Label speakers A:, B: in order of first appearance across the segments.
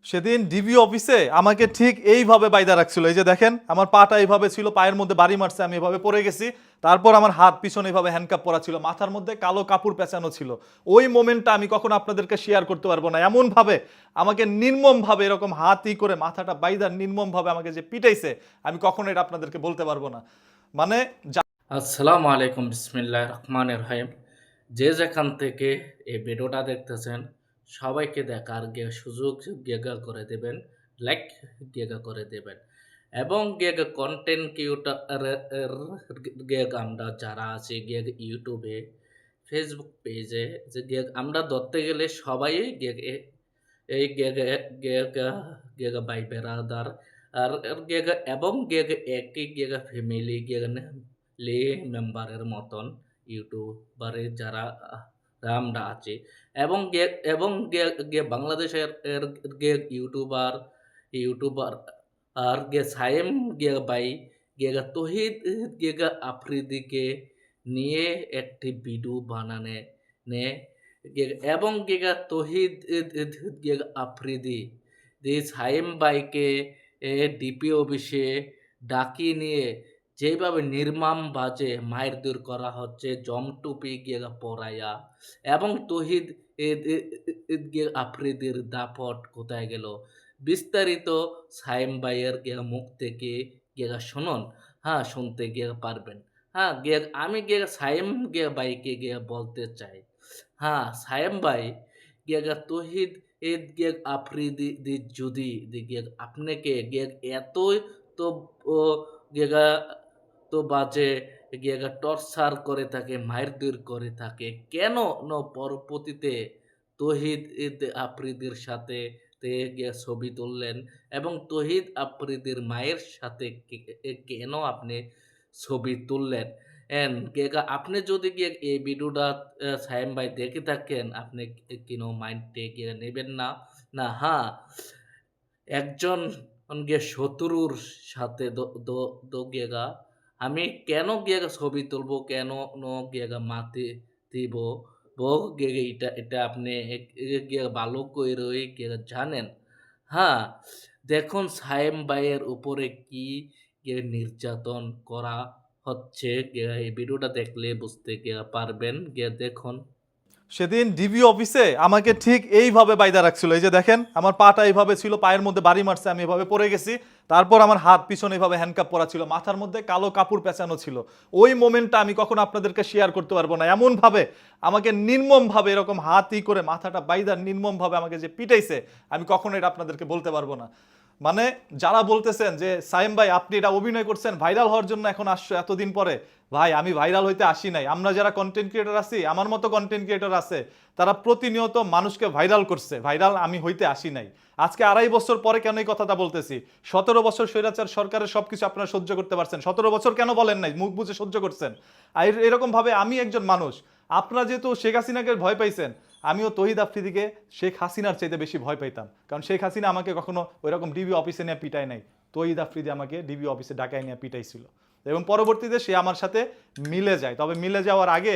A: সেদিন ডিবি অফিসে আমাকে ঠিক এইভাবে বাইদা রাখছিল। এই যে দেখেন আমার পাটা এইভাবে ছিল, পায়ের মধ্যে বাড়ি মারছে, আমি এভাবে পড়ে গেছি। তারপর আমার হাত পিছনে এইভাবে হ্যান্ডকাপ পরা ছিল, মাথার মধ্যে কালো কাপড় পেঁচানো ছিল। ওই মোমেন্টটা আমি কখনো আপনাদেরকে শেয়ার করতে পারবো না। এমন ভাবে আমাকে নির্মম ভাবে এরকম হাত ই করে মাথাটা বাইদা নির্মম ভাবে আমাকে যে পিটাইছে, আমি কখনো এটা আপনাদেরকে বলতে পারবো না। মানে
B: আসসালামু আলাইকুম বিসমিল্লাহির রহমানির রহিম। যে যেখান থেকে এই ভিডিওটা দেখতেছেন সবাইকে দেখার সুযোগ গেগা করে দেবেন, লাইক গেগা করে দেবেন এবং গেগা কন্টেন্ট ক্রিয়েটর গেগ আমরা যারা আছি গেগ ইউটিউবে, ফেসবুক পেজে যে গেগ আমরা ধরতে গেলে সবাই গেগ এই গেগা গেগা গেগা ভাই বেরাদার আর গেগা এবং গেগা একই গেগা ফ্যামিলি গেগা লে মেম্বারের মতন ইউটিউবারে যারা আমরা আছি এবং বাংলাদেশের ইউটিউবার ইউটিউবার আর সাইম ভাই তহিদ আফ্রিদিকে নিয়ে একটি ভিডিও বানানে নে এবং তহিদ আফ্রিদি সাইম ভাইকে ডিপি অফিসে ডাকি নিয়ে যেভাবে নির্মম বাজে মারধর করা হচ্ছে, জমটুপি গিয়ে পরাইয়া এবং তহিদ আফ্রিদির দাপট কোথায় গেল, বিস্তারিত সাইম ভাইয়ের মুখ থেকে শুনুন। হ্যাঁ, শুনতে গিয়ে পারবেন। হ্যাঁ, আমি সাইম ভাইকে বলতে চাই, হ্যাঁ সাইম ভাই তহিদ আফ্রিদি যদি আপনাকে এতই তো গেগা তো বাজে টর্চার করে থাকে, মারধর করে থাকে, কেন পরবর্তীতে তহিদ আফ্রিদির সাথে ছবি তুললেন এবং তহিদ আফ্রিদির মায়ের সাথে কেন আপনি ছবি তুললেন? আপনি যদি এই ভিডিওটা সাইম ভাই দেখে থাকেন, আপনি কেন মাইন্ডে নেবেন না। না, হ্যাঁ, একজন শত্রুর সাথে গেগা আমি কেন ছবি তুলবো, কেন মাতে দিব এটা আপনি ভালো করে জানেন। হ্যাঁ, দেখুন সাইম ভাইয়ের উপরে কি নির্যাতন করা হচ্ছে, এই ভিডিওটা দেখলে বুঝতে পারবেন। দেখুন।
A: সেদিন ডিবি অফিসে আমাকে ঠিক এইভাবে বাইদা রাখছিল। এই যে দেখেন আমার পাটা এইভাবে ছিল, পায়ের মধ্যে বাড়ি মারছে, আমি এভাবে পড়ে গেছি। তারপর আমার হাত পিছনে এইভাবে হ্যান্ডকাপ পরা ছিল, মাথার মধ্যে কালো কাপড় পেঁচানো ছিল। ওই মোমেন্টটা আমি কখনো আপনাদেরকে শেয়ার করতে পারবো না। এমন ভাবে আমাকে নির্মম ভাবে এরকম হাত ই করে মাথাটা বাইদা নির্মম ভাবে আমাকে যে পিটাইছে, আমি কখনো এটা আপনাদেরকে বলতে পারবো না। মানে যারা বলতেছেন যে সাইম ভাই আপনি এটা অভিনয় করছেন, ভাইরাল হওয়ার জন্য এখন আসছো এতদিন পরে, ভাই আমি ভাইরাল হইতে আসি নাই। আমরা যারা কন্টেন্ট ক্রিয়েটর আছি, আমার মতো কন্টেন্ট ক্রিয়েটর আছে, তারা প্রতিনিয়ত মানুষকে ভাইরাল করছে, ভাইরাল আমি হইতে আসি নাই। আজকে 2.5 বছর পরে কেন এই কথাটা বলতেছি? 17 বছর স্বৈরাচার সরকারের সবকিছু আপনারা সহ্য করতে পারছেন, 17 বছর কেন বলেন নাই? মুখ বুঝে সহ্য করছেন। আর এরকম ভাবে আমি একজন মানুষ, আপনারা যেহেতু শেখ হাসিনাকে ভয় পাইছেন, আমিও তহিদ আফ্রিদিকে শেখ হাসিনার চাইতে বেশি ভয় পাইতাম। কারণ শেখ হাসিনা আমাকে কখনো ওইরকম ডিবি অফিসে নিয়ে পিটায় নাই, তহিদ আফ্রিদি আমাকে ডিবি অফিসে ডাকায় নিয়ে পিটাইছিল। এবং পরবর্তীতে সে আমার সাথে মিলে যায়। তবে মিলে যাওয়ার আগে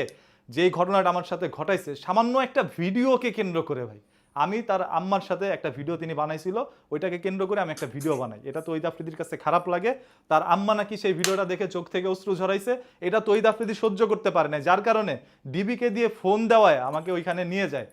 A: যেই ঘটনাটা আমার সাথে ঘটাইছে, সামান্য একটা ভিডিওকে কেন্দ্র করে ভাই, আমি তার আম্মার সাথে একটা ভিডিও তিনি বানাইছিল, ওইটাকে কেন্দ্র করে আমি একটা ভিডিও বানাই। এটা তহিদ আফ্রিদির কাছে খারাপ লাগে। তার আম্মা নাকি সেই ভিডিওটা দেখে চোখ থেকে অশ্রু ঝরাইছে। এটা তহিদ আফ্রিদি সহ্য করতে পারে না, যার কারণে ডিবিকে দিয়ে ফোন দেওয়ায় আমাকে ওইখানে নিয়ে যায়।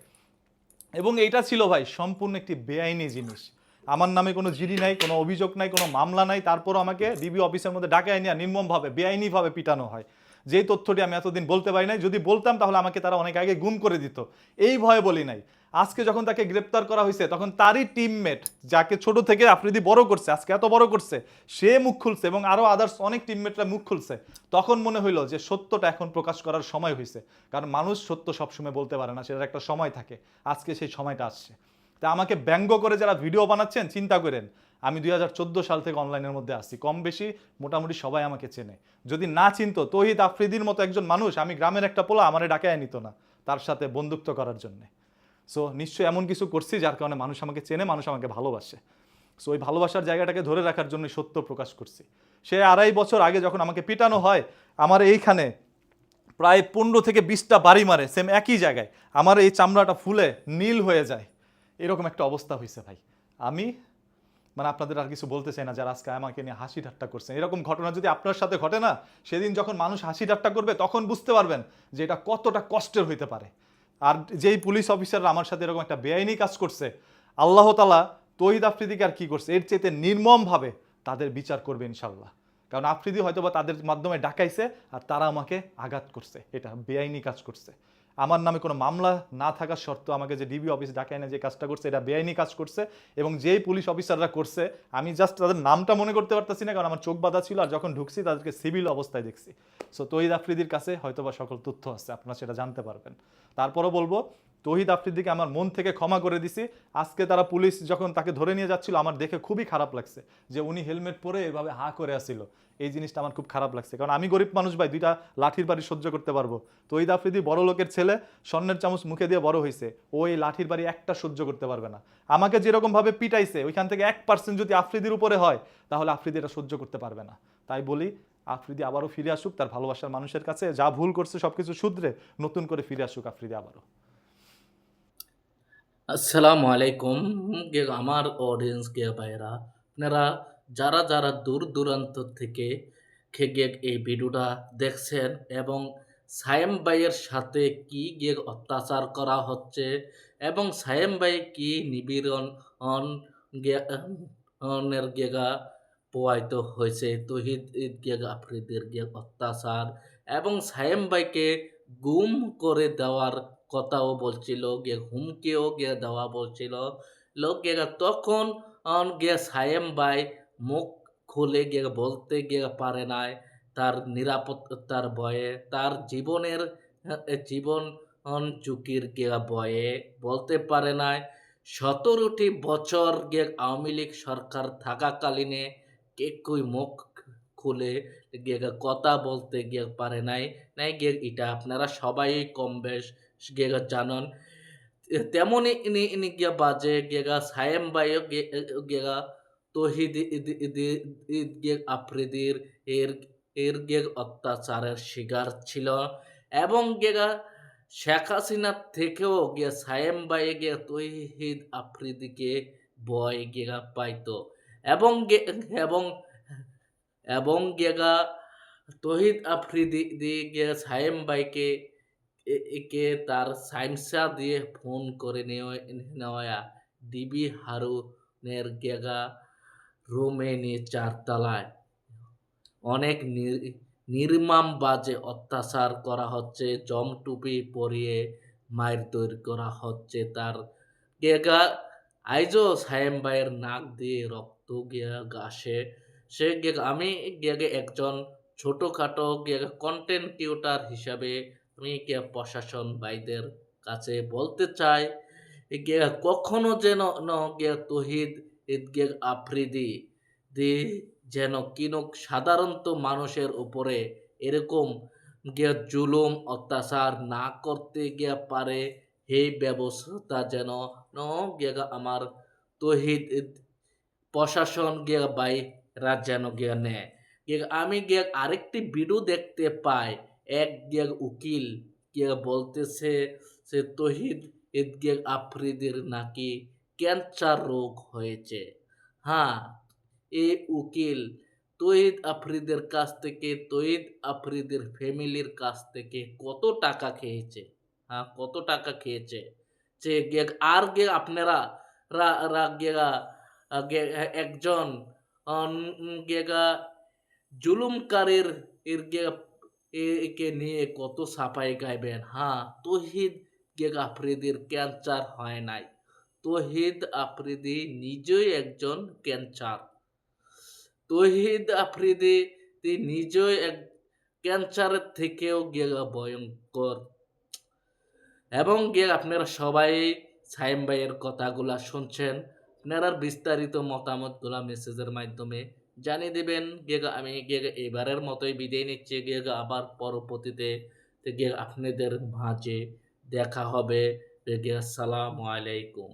A: এবং এইটা ছিল ভাই সম্পূর্ণ একটি বেআইনি জিনিস। আমার নামে কোনো জিডি নাই, কোনো অভিযোগ নাই, কোনো মামলা নাই, তারপরও আমাকে ডিবি অফিসের মধ্যে ডাকায় নিয়ে নির্মমভাবে বেআইনিভাবে পিটানো হয়। যেই তথ্যটি আমি এতদিন বলতে পারি নাই, যদি বলতাম তাহলে আমাকে তারা অনেক আগে গুম করে দিত। এই ভয়ে বলি নাই। আজকে যখন তাকে গ্রেপ্তার করা হয়েছে, তখন তারই টিমমেট, যাকে ছোট থেকে আফ্রিদি বড় করছে, আজকে এত বড় করছে, সে মুখ খুলছে এবং আরো আদার্স অনেক টিমমেটরা মুখ খুলছে। তখন মনে হইলো যে সত্যটা এখন প্রকাশ করার সময় হয়েছে। কারণ মানুষ সত্য সবসময় বলতে পারে না, সেটার একটা সময় থাকে। আজকে সেই সময়টা আসছে। তা আমাকে ব্যঙ্গ করে যারা ভিডিও বানাচ্ছেন, চিন্তা করেন আমি 2014 সাল থেকে অনলাইনের মধ্যে আসছি, কম বেশি মোটামুটি সবাই আমাকে চেনে। যদি না চিনতো, তহিদ আফ্রিদির মতো একজন মানুষ, আমি গ্রামের একটা পোলা, আমারে ডাকায় নিত না তার সাথে বন্ধুত্ব করার জন্য। সো নিশ্চয়ই এমন কিছু করছি যার কারণে মানুষ আমাকে চেনে, মানুষ আমাকে ভালোবাসে। সো ওই ভালোবাসার জায়গাটাকে ধরে রাখার জন্য সত্য প্রকাশ করছি। সে 2.5 বছর আগে যখন আমাকে পিটানো হয়, আমার এইখানে প্রায় 15 থেকে 20টা বাড়ি মারে, সেম একই জায়গায়। আমার এই চামড়াটা ফুলে নীল হয়ে যায়, এরকম একটা অবস্থা হয়েছে ভাই। আমি মানে আপনাদের আর কিছু বলতে চাই না, যারা আজকে আমাকে নিয়ে হাসি ঠাট্টা করছেন। এরকম ঘটনা যদি আপনার সাথে ঘটে না, সেদিন যখন মানুষ হাসি ঠাট্টা করবে তখন বুঝতে পারবেন যে এটা কতটা কষ্টের হইতে পারে। আর যেই পুলিশ অফিসাররা আমার সাথে এরকম একটা বেআইনি কাজ করছে, আল্লাহ তাআলা তৌহিদ আফ্রিদিকে আর কি করছে, এর চাইতে নির্মমভাবে তাদের বিচার করবে ইনশাল্লাহ। কারণ আফ্রিদি হয়তো বা তাদের মাধ্যমে ডাকাইছে আর তারা আমাকে আঘাত করছে, এটা বেআইনি কাজ করছে। আমার নামে কোনো মামলা না থাকার সত্ত্বেও আমাকে যে ডিবি অফিস ডাকায় না যে কাজটা করছে, এটা বেআইনি কাজ করছে। এবং যেই পুলিশ অফিসাররা করছে, আমি জাস্ট তাদের নামটা মনে করতে পারতেছি না, কারণ আমার চোখ বাঁধা ছিল, আর যখন ঢুকছি তাদেরকে সিভিল অবস্থায় দেখছি। সো তৌহিদ আফ্রিদির কাছে হয়তোবা সকল তথ্য আছে, আপনারা সেটা জানতে পারবেন। তারপরও বলবো, তৌহিদ আফ্রিদিকে আমার মন থেকে ক্ষমা করে দিছি। আজকে তারা পুলিশ যখন তাকে ধরে নিয়ে যাচ্ছিল, আমার দেখে খুবই খারাপ লাগছে যে উনি হেলমেট পরে এভাবে হা করে আসছিল। এই জিনিসটা আমার খুব খারাপ লাগছে, কারণ আমি গরিব মানুষ ভাই, দুইটা লাঠির বাড়ি সহ্য করতে পারবো। তৌহিদ আফ্রিদি বড় লোকের ছেলে, স্বর্ণের চামচ মুখে দিয়ে বড় হয়েছে, ও এই লাঠির বাড়ি একটা সহ্য করতে পারবে না। আমাকে যেরকম ভাবে পিটাইছে, ওইখান থেকে 1% যদি আফ্রিদির উপরে হয়, তাহলে আফ্রিদি এটা সহ্য করতে পারবে না। তাই বলি, আফ্রিদি আবারও ফিরে আসুক তার ভালোবাসার মানুষের কাছে, যা ভুল করছে সবকিছু শুধরে নতুন করে ফিরে আসুক আফ্রিদি আবারও।
B: আসসালামু আলাইকুম আমার অডিয়েন্স কে ভাইরা, আপনারা যারা যারা দূর দূরান্ত থেকে এই ভিডিওটা দেখছেন এবং সায়েম ভাইয়ের সাথে কি গিয়ে অত্যাচার করা হচ্ছে এবং সায়েম ভাই কি নিপীড়ন অন অনের গেগা প্রয়াত হয়েছে, তহিদ গেগ আফ্রিদির গিয়ে অত্যাচার এবং সায়েম ভাইকে গুম করে দেওয়ার কথাও বলছিল, গিয়ে হুমকিও গিয়ে দেওয়া বলছিল লোকেরা। তখন গিয়ে সায়েম ভাই মুখ খুলে গিয়ে বলতে গিয়ে পারে নাই, তার নিরাপত্তার ভয়ে, তার জীবনের জীবন ঝুঁকির গিয়ে ভয়ে বলতে পারে নাই। 17টি বছর গিয়ে আওয়ামী লীগ সরকার থাকাকালীনে কেউই মুখ খুলে গিয়ে কথা বলতে গিয়ে পারে নাই। নাই গিয়ে এটা আপনারা সবাই কম বেশ গিয়ে জানেন। তেমনই ইনি ইনি গিয়া বাজে গিয়া সায়েম বাইও গিয়া তহিদ গিয়ে আফ্রিদির এর এর গিয়ে অত্যাচারের শিকার ছিল এবং গিয়া শেখ হাসিনার থেকেও গিয়া সায়েম বাই গিয়া তহিদ আফ্রিদিকে ভয় গিয়া পাইতো এবং এবং এবং গিয়া তহিদ আফ্রিদি গিয়া সায়েম বাইকে একে তার সাইমসা দিয়ে ফোন করে নেওয়া ডিবি হারুনের গেগা রুমে নিয়ে 4 তলায় অনেক নির্মম বাজে অত্যাচার করা হচ্ছে, জমটুপি পরিয়ে মায়ের তৈরি করা হচ্ছে তার গেগা। আইজো সায়েম ভাইয়ের নাক দিয়ে রক্ত গিয়া গাছে সে গেগা। আমি গেগে একজন ছোটোখাটো গেগা কন্টেন্ট ক্রিয়েটর হিসাবে আমি গিয়া প্রশাসন ভাইদের কাছে বলতে চাই, গিয়া কখনো যেন গিয়া তহিদ গিয়া আফ্রিদি দি যেন কিনুক সাধারণত মানুষের উপরে এরকম গিয়া জুলুম অত্যাচার না করতে গিয়া পারে, এই ব্যবস্থা যেন গিয়া আমার তহিদ প্রশাসন গিয়া বাইরা যেন গিয়া নেয়। গিয়া আমি গিয়া আরেকটি ভিডিও দেখতে পাই, এক গিয়া উকিল গিয়া বলতেছে সে তহিদ গিয়া আফ্রিদির নাকি ক্যান্সার রোগ হয়েছে। হ্যাঁ, এই উকিল তহিদ আফ্রিদের কাছ থেকে, তহিদ আফ্রিদের ফ্যামিলির কাছ থেকে কত টাকা খেয়েছে। হ্যাঁ, কত টাকা খেয়েছে যে আর গে আপনারা গেগা একজন গেগা জুলুমকারীর এর একে নিয়ে কত সাফাই গাইবেন। হ্যাঁ, তহিদ গেগা আফ্রিদির ক্যান্সার হয় নাই, তহিদ আফ্রিদি নিজেই একজন ক্যান্সার। তহিদ আফ্রিদি নিজেই এক ক্যান্সারের থেকেও গিয়ে ভয়ঙ্কর। এবং গিয়ে আপনারা সবাই সাইম ভাইয়ের কথাগুলা শুনছেন, আপনারা বিস্তারিত মতামতগুলা মেসেজের মাধ্যমে জানিয়ে দিবেন। গিয়ে আমি গিয়ে এবারের মতোই বিদায় নিচ্ছি, গিয়ে আবার পরবর্তীতে গিয়ে আপনাদের মাঝে দেখা হবে। গিয়ে আসসালামু আলাইকুম।